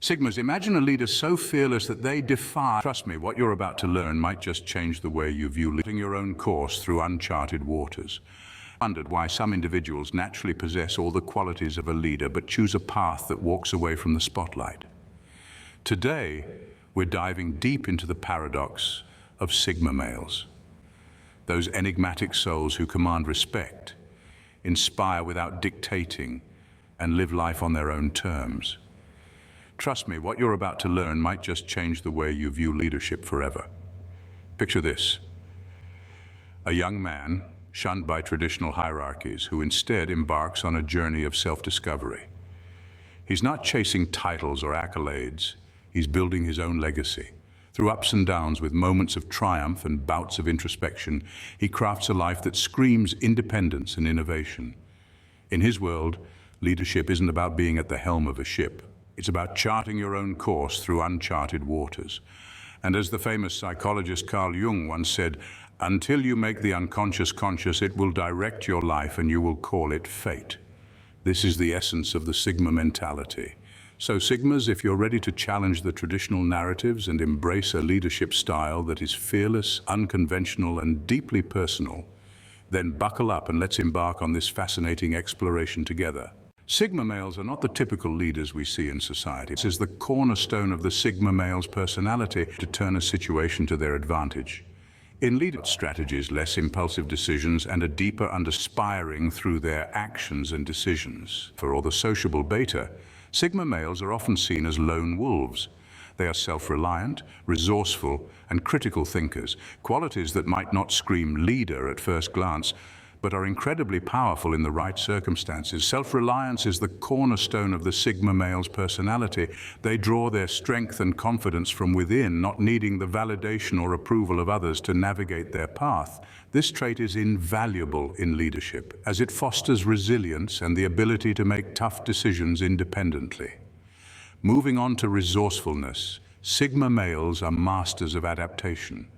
Sigmas, imagine a leader so fearless that they defy. Trust me, what you're about to learn might just change the way you view living your own course through uncharted waters. Wondered why some individuals naturally possess all the qualities of a leader but choose a path that walks away from the spotlight. Today, we're diving deep into the paradox of Sigma males. Those enigmatic souls who command respect, inspire without dictating, and live life on their own terms. Trust me, what you're about to learn might just change the way you view leadership forever. Picture this: a young man shunned by traditional hierarchies who instead embarks on a journey of self-discovery. He's not chasing titles or accolades, he's building his own legacy. Through ups and downs, with moments of triumph and bouts of introspection, he crafts a life that screams independence and innovation. In his world, leadership isn't about being at the helm of a ship. It's about charting your own course through uncharted waters. And as the famous psychologist Carl Jung once said, until you make the unconscious conscious, it will direct your life and you will call it fate. This is the essence of the Sigma mentality. So Sigmas, if you're ready to challenge the traditional narratives and embrace a leadership style that is fearless, unconventional, and deeply personal, then buckle up and let's embark on this fascinating exploration together. Sigma males are not the typical leaders we see in society. This is the cornerstone of the Sigma male's personality, to turn a situation to their advantage. In leadership strategies, less impulsive decisions, and a deeper understanding through their actions and decisions. For all the sociable beta, Sigma males are often seen as lone wolves. They are self-reliant, resourceful, and critical thinkers, qualities that might not scream leader at first glance, but are incredibly powerful in the right circumstances. Self-reliance is the cornerstone of the Sigma male's personality. They draw their strength and confidence from within, not needing the validation or approval of others to navigate their path. This trait is invaluable in leadership, as it fosters resilience and the ability to make tough decisions independently. Moving on to resourcefulness, Sigma males are masters of adaptation.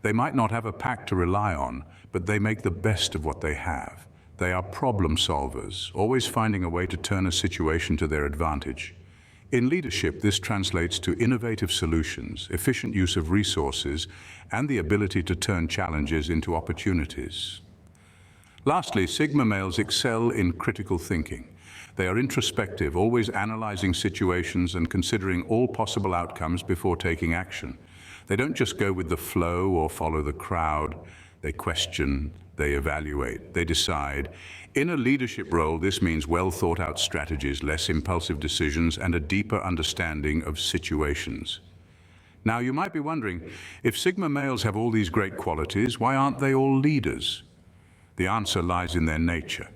They might not have a pack to rely on, but they make the best of what they have. They are problem solvers, always finding a way to turn a situation to their advantage. In leadership, this translates to innovative solutions, efficient use of resources, and the ability to turn challenges into opportunities. Lastly, Sigma males excel in critical thinking. They are introspective, always analyzing situations and considering all possible outcomes before taking action. They don't just go with the flow or follow the crowd. They question, they evaluate, they decide. In a leadership role, this means well thought out strategies, less impulsive decisions, and a deeper understanding of situations. Now, you might be wondering, if Sigma males have all these great qualities, why aren't they all leaders? The answer lies in their nature.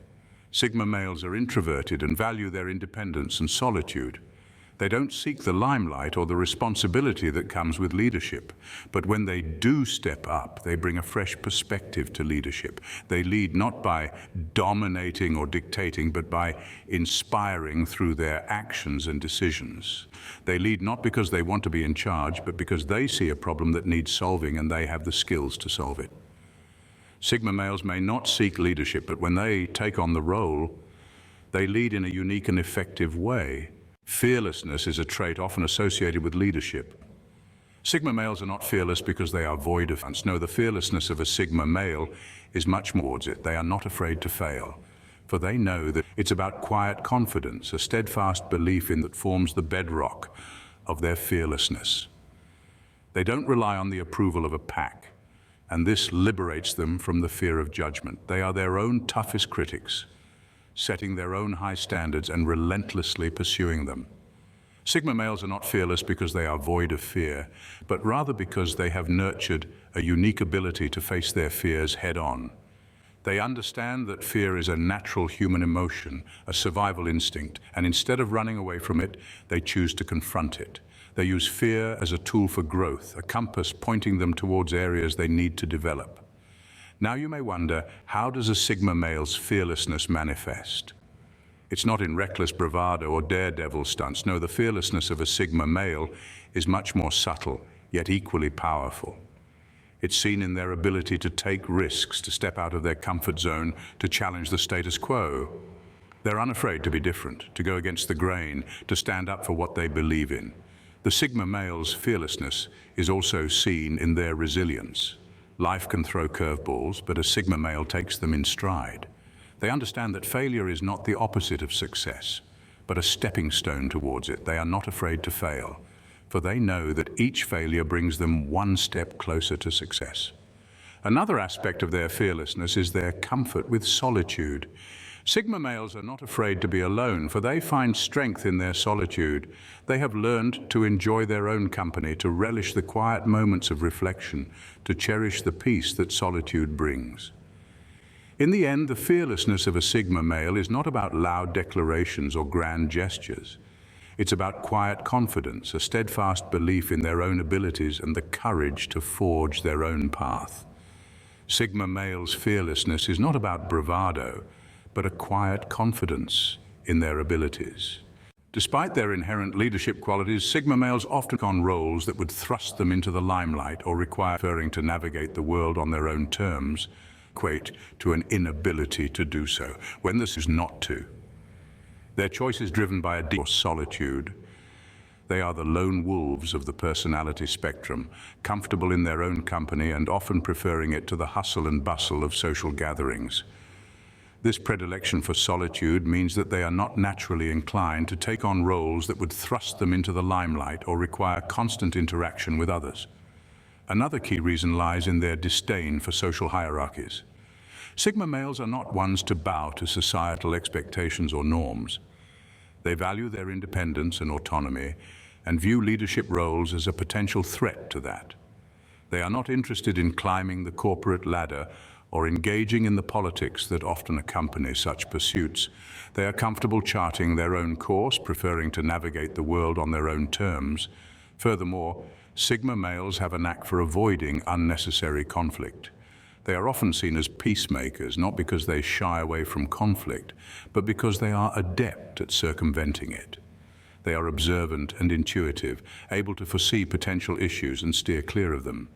Sigma males are introverted and value their independence and solitude. They don't seek the limelight or the responsibility that comes with leadership. But when they do step up, they bring a fresh perspective to leadership. They lead not by dominating or dictating, but by inspiring through their actions and decisions. They lead not because they want to be in charge, but because they see a problem that needs solving and they have the skills to solve it. Sigma males may not seek leadership, but when they take on the role, they lead in a unique and effective way. Fearlessness is a trait often associated with leadership. Sigma males are not fearless because they are void of fear. No, the fearlessness of a Sigma male is much more towards it. They are not afraid to fail, for they know that it's about quiet confidence, a steadfast belief in that forms the bedrock of their fearlessness. They don't rely on the approval of a pack, and this liberates them from the fear of judgment. They are their own toughest critics, setting their own high standards and relentlessly pursuing them. Sigma males are not fearless because they are void of fear, but rather because they have nurtured a unique ability to face their fears head-on. They understand that fear is a natural human emotion, a survival instinct, and instead of running away from it, they choose to confront it. They use fear as a tool for growth, a compass pointing them towards areas they need to develop. Now you may wonder, how does a Sigma male's fearlessness manifest? It's not in reckless bravado or daredevil stunts. No, the fearlessness of a Sigma male is much more subtle, yet equally powerful. It's seen in their ability to take risks, to step out of their comfort zone, to challenge the status quo. They're unafraid to be different, to go against the grain, to stand up for what they believe in. The Sigma male's fearlessness is also seen in their resilience. Life can throw curveballs, but a Sigma male takes them in stride. They understand that failure is not the opposite of success, but a stepping stone towards it. They are not afraid to fail, for they know that each failure brings them one step closer to success. Another aspect of their fearlessness is their comfort with solitude. Sigma males are not afraid to be alone, for they find strength in their solitude. They have learned to enjoy their own company, to relish the quiet moments of reflection, to cherish the peace that solitude brings. In the end, the fearlessness of a Sigma male is not about loud declarations or grand gestures. It's about quiet confidence, a steadfast belief in their own abilities, and the courage to forge their own path. Sigma males' fearlessness is not about bravado, but a quiet confidence in their abilities. Despite their inherent leadership qualities, Sigma males often take on roles that would thrust them into the limelight or require preferring to navigate the world on their own terms, equate to an inability to do so, when this is not to. Their choice is driven by a deep solitude. They are the lone wolves of the personality spectrum, comfortable in their own company and often preferring it to the hustle and bustle of social gatherings. This predilection for solitude means that they are not naturally inclined to take on roles that would thrust them into the limelight or require constant interaction with others. Another key reason lies in their disdain for social hierarchies. Sigma males are not ones to bow to societal expectations or norms. They value their independence and autonomy and view leadership roles as a potential threat to that. They are not interested in climbing the corporate ladder or engaging in the politics that often accompany such pursuits. They are comfortable charting their own course, preferring to navigate the world on their own terms. Furthermore, Sigma males have a knack for avoiding unnecessary conflict. They are often seen as peacemakers, not because they shy away from conflict, but because they are adept at circumventing it. They are observant and intuitive, able to foresee potential issues and steer clear of them.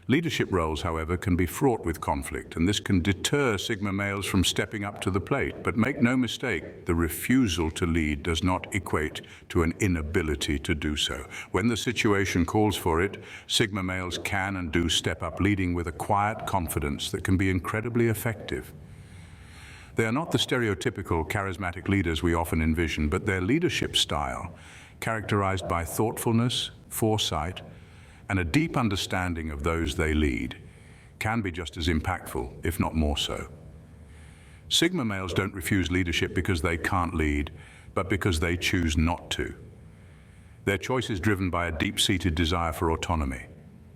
Leadership roles, however, can be fraught with conflict, and this can deter Sigma males from stepping up to the plate. But make no mistake, the refusal to lead does not equate to an inability to do so. When the situation calls for it, Sigma males can and do step up, leading with a quiet confidence that can be incredibly effective. They are not the stereotypical charismatic leaders we often envision, but their leadership style, characterized by thoughtfulness, foresight, and a deep understanding of those they lead, can be just as impactful, if not more so. Sigma males don't refuse leadership because they can't lead, but because they choose not to. Their choice is driven by a deep-seated desire for autonomy,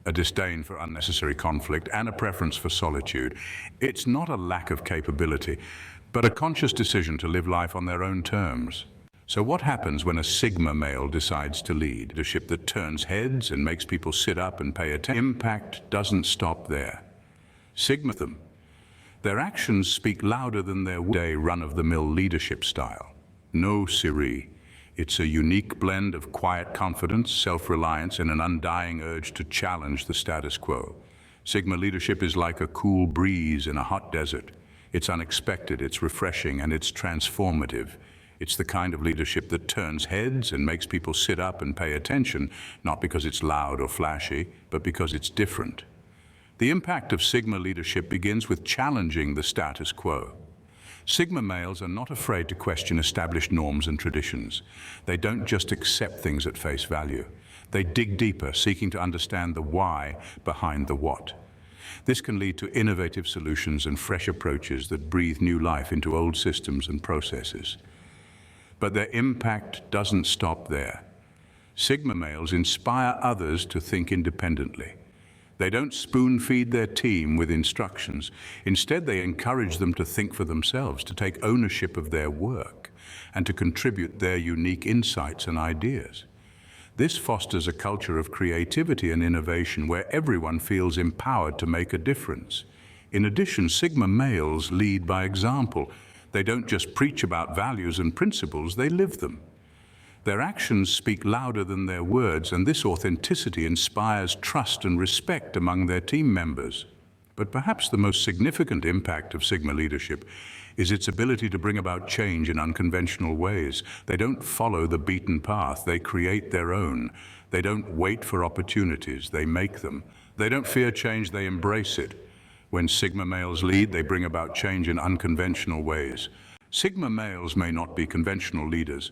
a disdain for unnecessary conflict, and a preference for solitude. It's not a lack of capability, but a conscious decision to live life on their own terms. So what happens when a Sigma male decides to lead? Leadership that turns heads and makes people sit up and pay attention. Impact doesn't stop there. Sigma them. Their actions speak louder than their day run-of-the-mill leadership style. No siree. It's a unique blend of quiet confidence, self-reliance, and an undying urge to challenge the status quo. Sigma leadership is like a cool breeze in a hot desert. It's unexpected, it's refreshing, and it's transformative. It's the kind of leadership that turns heads and makes people sit up and pay attention, not because it's loud or flashy, but because it's different. The impact of Sigma leadership begins with challenging the status quo. Sigma males are not afraid to question established norms and traditions. They don't just accept things at face value. They dig deeper, seeking to understand the why behind the what. This can lead to innovative solutions and fresh approaches that breathe new life into old systems and processes. But their impact doesn't stop there. Sigma males inspire others to think independently. They don't spoon-feed their team with instructions. Instead, they encourage them to think for themselves, to take ownership of their work, and to contribute their unique insights and ideas. This fosters a culture of creativity and innovation where everyone feels empowered to make a difference. In addition, Sigma males lead by example. They don't just preach about values and principles, they live them. Their actions speak louder than their words, and this authenticity inspires trust and respect among their team members. But perhaps the most significant impact of Sigma leadership is its ability to bring about change in unconventional ways. They don't follow the beaten path, they create their own. They don't wait for opportunities, they make them. They don't fear change, they embrace it. When Sigma males lead, they bring about change in unconventional ways. Sigma males may not be conventional leaders.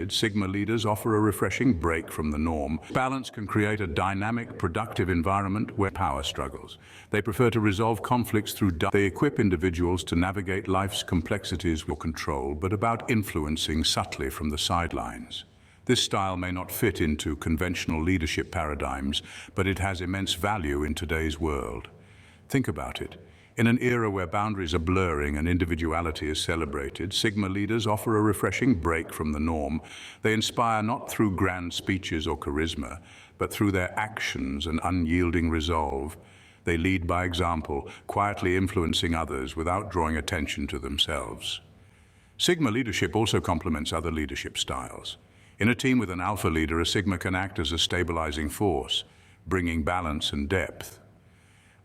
Sigma leaders offer a refreshing break from the norm. Balance can create a dynamic, productive environment where power struggles. They prefer to resolve conflicts through They equip individuals to navigate life's complexities with control, but about influencing subtly from the sidelines. This style may not fit into conventional leadership paradigms, but it has immense value in today's world. Think about it. In an era where boundaries are blurring and individuality is celebrated, Sigma leaders offer a refreshing break from the norm. They inspire not through grand speeches or charisma, but through their actions and unyielding resolve. They lead by example, quietly influencing others without drawing attention to themselves. Sigma leadership also complements other leadership styles. In a team with an alpha leader, a Sigma can act as a stabilizing force, bringing balance and depth.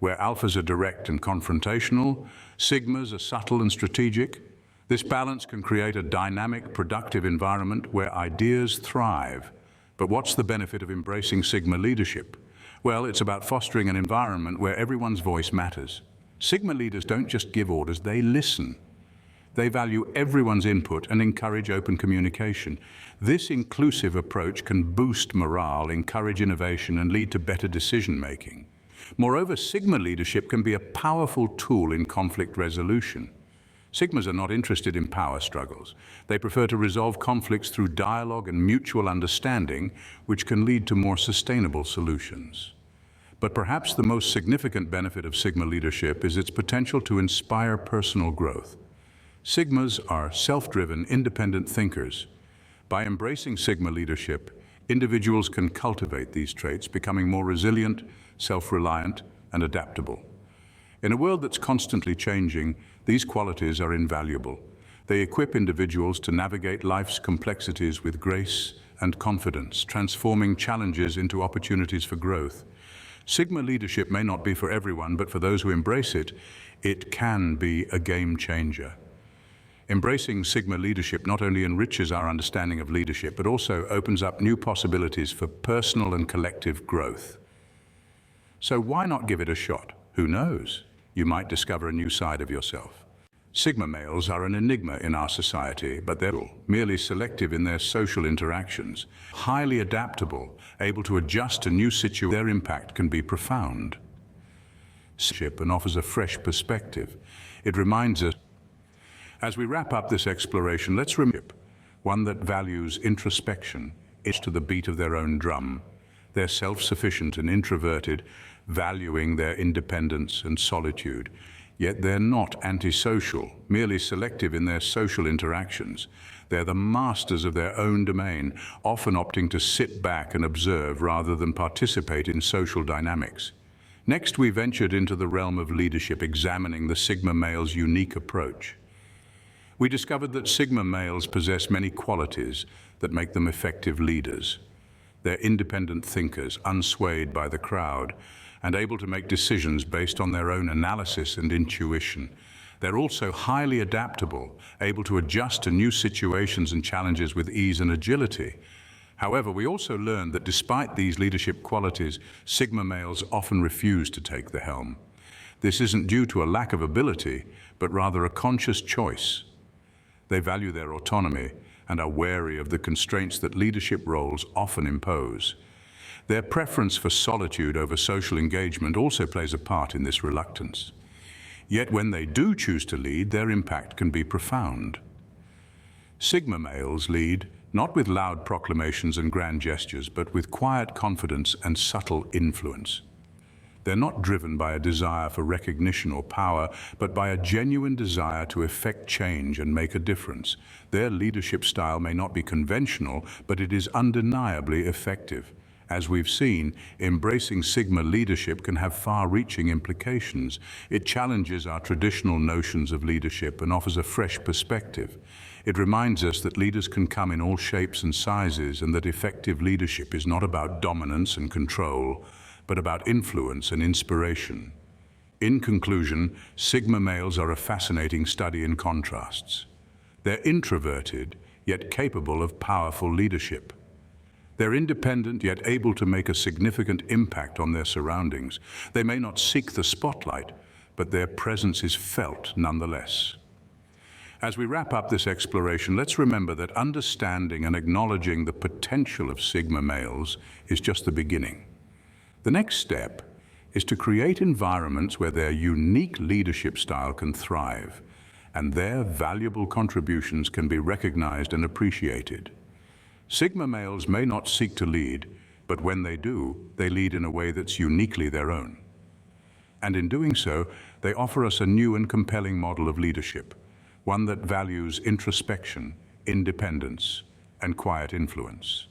Where alphas are direct and confrontational, Sigmas are subtle and strategic. This balance can create a dynamic, productive environment where ideas thrive. But what's the benefit of embracing Sigma leadership? Well, it's about fostering an environment where everyone's voice matters. Sigma leaders don't just give orders, they listen. They value everyone's input and encourage open communication. This inclusive approach can boost morale, encourage innovation, and lead to better decision-making. Moreover, Sigma leadership can be a powerful tool in conflict resolution. Sigmas are not interested in power struggles. They prefer to resolve conflicts through dialogue and mutual understanding, which can lead to more sustainable solutions. But perhaps the most significant benefit of Sigma leadership is its potential to inspire personal growth. Sigmas are self-driven, independent thinkers. By embracing Sigma leadership, individuals can cultivate these traits, becoming more resilient, self-reliant, and adaptable. In a world that's constantly changing, these qualities are invaluable. They equip individuals to navigate life's complexities with grace and confidence, transforming challenges into opportunities for growth. Sigma leadership may not be for everyone, but for those who embrace it, it can be a game changer. Embracing Sigma leadership not only enriches our understanding of leadership, but also opens up new possibilities for personal and collective growth. So why not give it a shot? Who knows? You might discover a new side of yourself. Sigma males are an enigma in our society, but they're merely selective in their social interactions, highly adaptable, able to adjust to new situations. Their impact can be profound. And offers a fresh perspective. It reminds us, as we wrap up this exploration, let's remember one that values introspection, each to the beat of their own drum. They're self-sufficient and introverted, valuing their independence and solitude. Yet they're not antisocial, merely selective in their social interactions. They're the masters of their own domain, often opting to sit back and observe rather than participate in social dynamics. Next, we ventured into the realm of leadership, examining the Sigma male's unique approach. We discovered that Sigma males possess many qualities that make them effective leaders. They're independent thinkers, unswayed by the crowd, and able to make decisions based on their own analysis and intuition. They're also highly adaptable, able to adjust to new situations and challenges with ease and agility. However, we also learned that despite these leadership qualities, Sigma males often refuse to take the helm. This isn't due to a lack of ability, but rather a conscious choice. They value their autonomy and are wary of the constraints that leadership roles often impose. Their preference for solitude over social engagement also plays a part in this reluctance. Yet when they do choose to lead, their impact can be profound. Sigma males lead not with loud proclamations and grand gestures, but with quiet confidence and subtle influence. They're not driven by a desire for recognition or power, but by a genuine desire to effect change and make a difference. Their leadership style may not be conventional, but it is undeniably effective. As we've seen, embracing Sigma leadership can have far-reaching implications. It challenges our traditional notions of leadership and offers a fresh perspective. It reminds us that leaders can come in all shapes and sizes, and that effective leadership is not about dominance and control, but about influence and inspiration. In conclusion, Sigma males are a fascinating study in contrasts. They're introverted, yet capable of powerful leadership. They're independent, yet able to make a significant impact on their surroundings. They may not seek the spotlight, but their presence is felt nonetheless. As we wrap up this exploration, let's remember that understanding and acknowledging the potential of Sigma males is just the beginning. The next step is to create environments where their unique leadership style can thrive, and their valuable contributions can be recognized and appreciated. Sigma males may not seek to lead, but when they do, they lead in a way that's uniquely their own. And in doing so, they offer us a new and compelling model of leadership, one that values introspection, independence, and quiet influence.